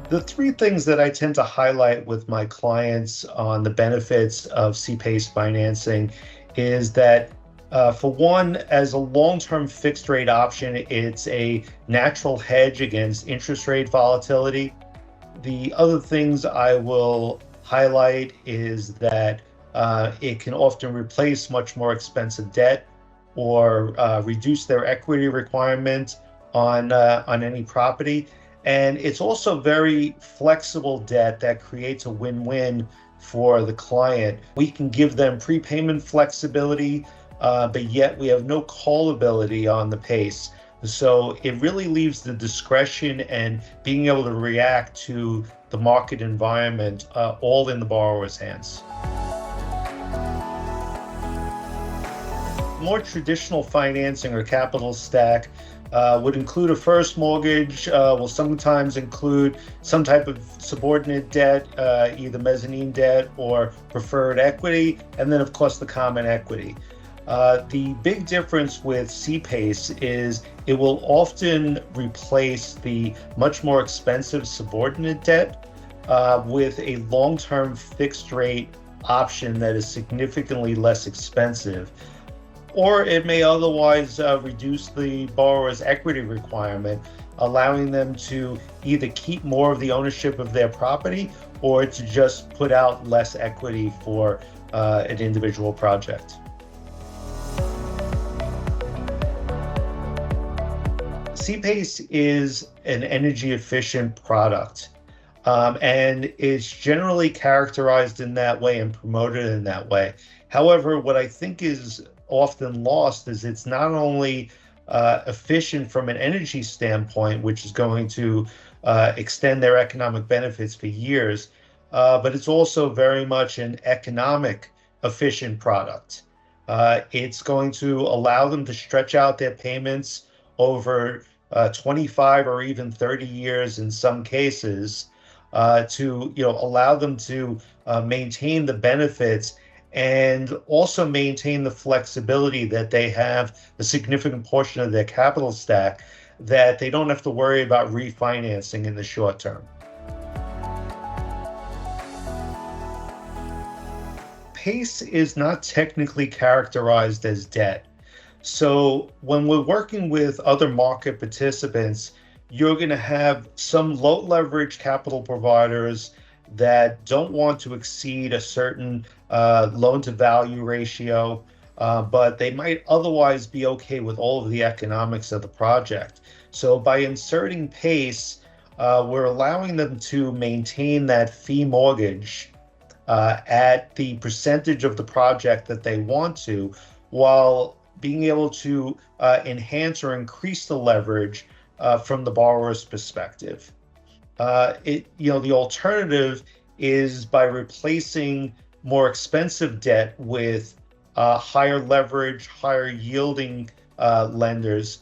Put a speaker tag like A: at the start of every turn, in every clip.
A: The three things that I tend to highlight with my clients on the benefits of CPACE financing is that, for one, as a long-term fixed rate option, it's a natural hedge against interest rate volatility. The other things I will highlight is that it can often replace much more expensive debt or reduce their equity requirement on any property. And it's also very flexible debt that creates a win-win for the client. We can give them prepayment flexibility, but yet we have no callability on the PACE. So it really leaves the discretion and being able to react to the market environment all in the borrower's hands. More traditional financing or capital stack would include a first mortgage, will sometimes include some type of subordinate debt, either mezzanine debt or preferred equity, and then of course the common equity. The big difference with CPACE is it will often replace the much more expensive subordinate debt with a long-term fixed rate option that is significantly less expensive. Or it may otherwise reduce the borrower's equity requirement, allowing them to either keep more of the ownership of their property or to just put out less equity for an individual project. CPACE is an energy efficient product, and it's generally characterized in that way and promoted in that way. However, what I think is often lost is it's not only efficient from an energy standpoint, which is going to extend their economic benefits for years, but it's also very much an economic efficient product. It's going to allow them to stretch out their payments over 25 or even 30 years in some cases, to allow them to maintain the benefits and also maintain the flexibility that they have a significant portion of their capital stack that they don't have to worry about refinancing in the short term. PACE is not technically characterized as debt. So when we're working with other market participants, you're going to have some low leverage capital providers that don't want to exceed a certain loan to value ratio, but they might otherwise be okay with all of the economics of the project. So by inserting PACE, we're allowing them to maintain that fee mortgage at the percentage of the project that they want to, while being able to enhance or increase the leverage from the borrower's perspective. The alternative is by replacing more expensive debt with higher leverage, higher yielding lenders.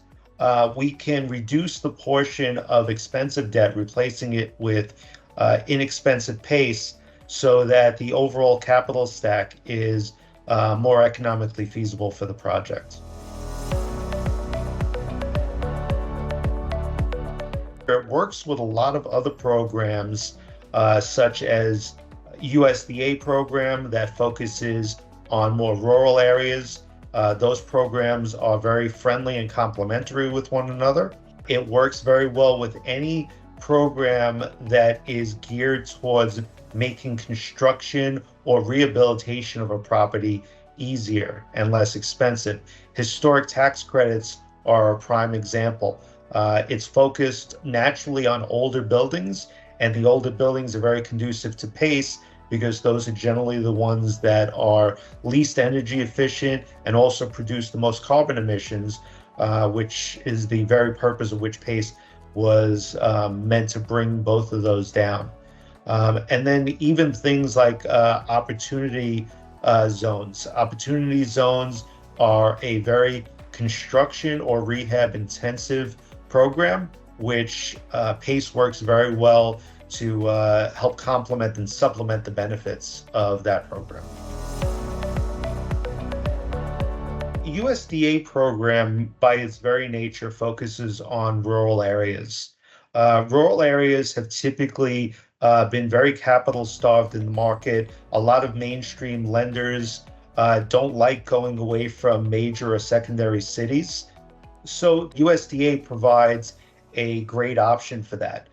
A: We can reduce the portion of expensive debt, replacing it with inexpensive PACE, so that the overall capital stack is more economically feasible for the project. It works with a lot of other programs, such as USDA program that focuses on more rural areas. Those programs are very friendly and complementary with one another. It works very well with any program that is geared towards making construction or rehabilitation of a property easier and less expensive. Historic tax credits are a prime example. It's focused naturally on older buildings, and the older buildings are very conducive to PACE because those are generally the ones that are least energy efficient and also produce the most carbon emissions, which is the very purpose of which PACE was meant to bring both of those down. And then even things like opportunity zones. Opportunity zones are a very construction or rehab intensive program, which PACE works very well to help complement and supplement the benefits of that program. USDA program, by its very nature, focuses on rural areas. Rural areas have typically been very capital starved in the market. A lot of mainstream lenders don't like going away from major or secondary cities. So USDA provides a great option for that.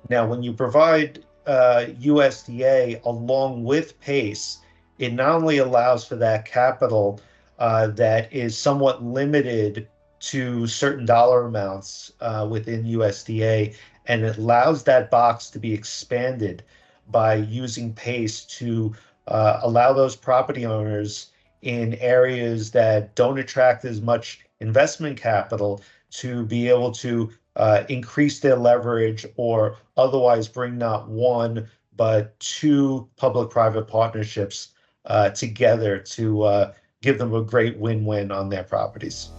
A: Now, when you provide USDA along with PACE, it not only allows for that capital that is somewhat limited to certain dollar amounts within USDA, and it allows that box to be expanded by using PACE to allow those property owners in areas that don't attract as much investment capital to be able to increase their leverage or otherwise bring not one, but two public-private partnerships together to give them a great win-win on their properties.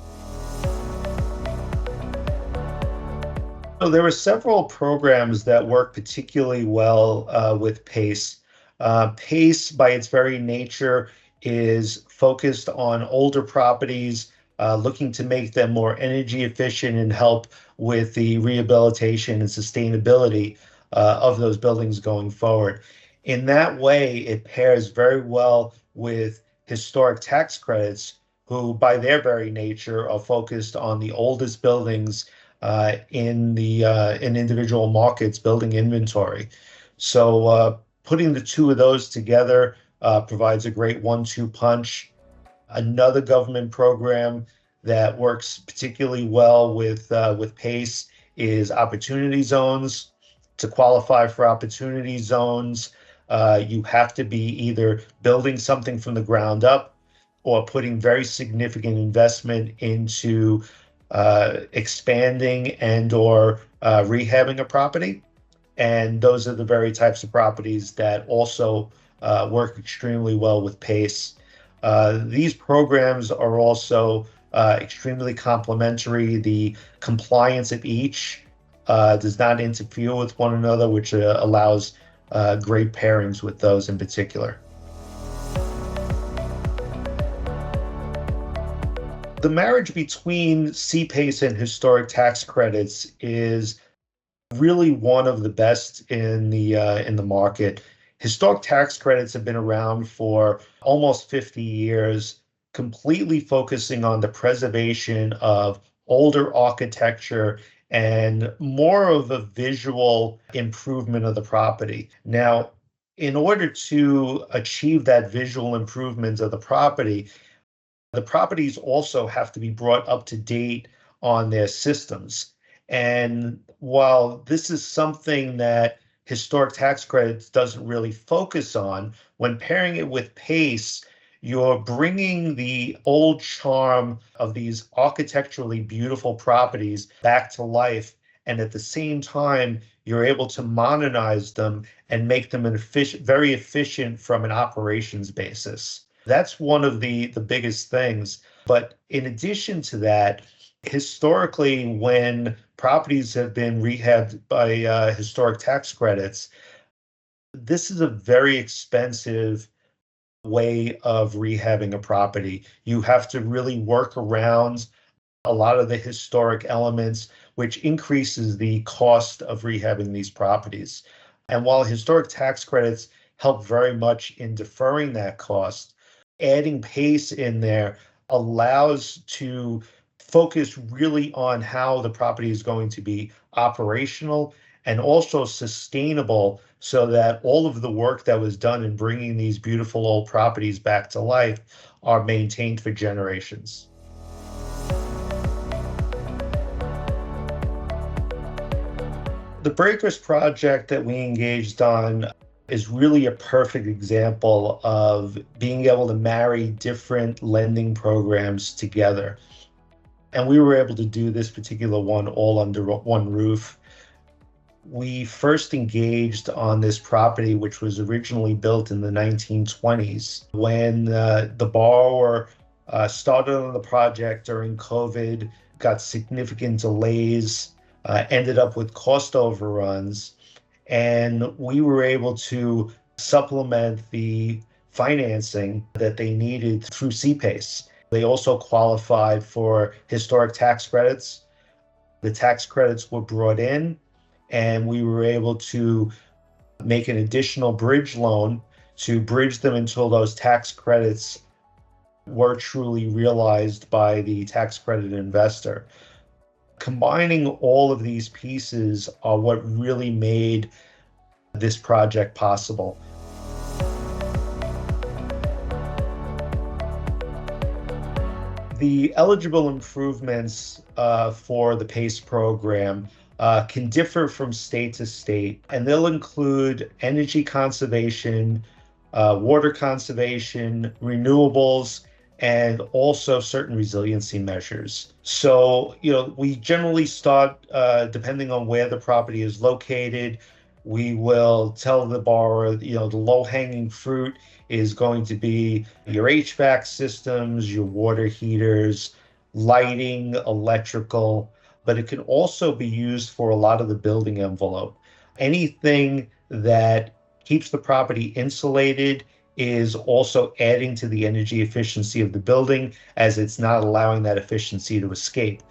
A: So there were several programs that work particularly well with PACE. PACE, by its very nature, is focused on older properties, looking to make them more energy efficient and help with the rehabilitation and sustainability of those buildings going forward. In that way, it pairs very well with historic tax credits, who, by their very nature, are focused on the oldest buildings in individual markets, building inventory. So putting the two of those together provides a great one-two punch. Another government program that works particularly well with PACE is opportunity zones. To qualify for opportunity zones, you have to be either building something from the ground up or putting very significant investment into expanding and or rehabbing a property. And those are the very types of properties that also work extremely well with PACE. These programs are also extremely complementary. The compliance of each does not interfere with one another, which allows great pairings with those in particular. The marriage between CPACE and historic tax credits is really one of the best in the market. Historic tax credits have been around for almost 50 years, completely focusing on the preservation of older architecture and more of a visual improvement of the property. Now, in order to achieve that visual improvement of the properties also have to be brought up to date on their systems. And while this is something that historic tax credits doesn't really focus on, when pairing it with PACE, you're bringing the old charm of these architecturally beautiful properties back to life. And at the same time, you're able to modernize them and make them very efficient from an operations basis. That's one of the biggest things. But in addition to that, historically, when properties have been rehabbed by historic tax credits, this is a very expensive way of rehabbing a property. You have to really work around a lot of the historic elements, which increases the cost of rehabbing these properties. And while historic tax credits help very much in deferring that cost, adding PACE in there allows to focus really on how the property is going to be operational and also sustainable, so that all of the work that was done in bringing these beautiful old properties back to life are maintained for generations. The Breakers project that we engaged on is really a perfect example of being able to marry different lending programs together. And we were able to do this particular one all under one roof. We first engaged on this property, which was originally built in the 1920s. When the borrower started on the project during COVID, got significant delays, ended up with cost overruns, and we were able to supplement the financing that they needed through CPACE. They also qualified for historic tax credits. The tax credits were brought in, and we were able to make an additional bridge loan to bridge them until those tax credits were truly realized by the tax credit investor. Combining all of these pieces are what really made this project possible. The eligible improvements for the PACE program can differ from state to state, and they'll include energy conservation, water conservation, renewables, and also certain resiliency measures. So, we generally start, depending on where the property is located, we will tell the borrower, the low-hanging fruit is going to be your HVAC systems, your water heaters, lighting, electrical, but it can also be used for a lot of the building envelope. Anything that keeps the property insulated is also adding to the energy efficiency of the building, as it's not allowing that efficiency to escape.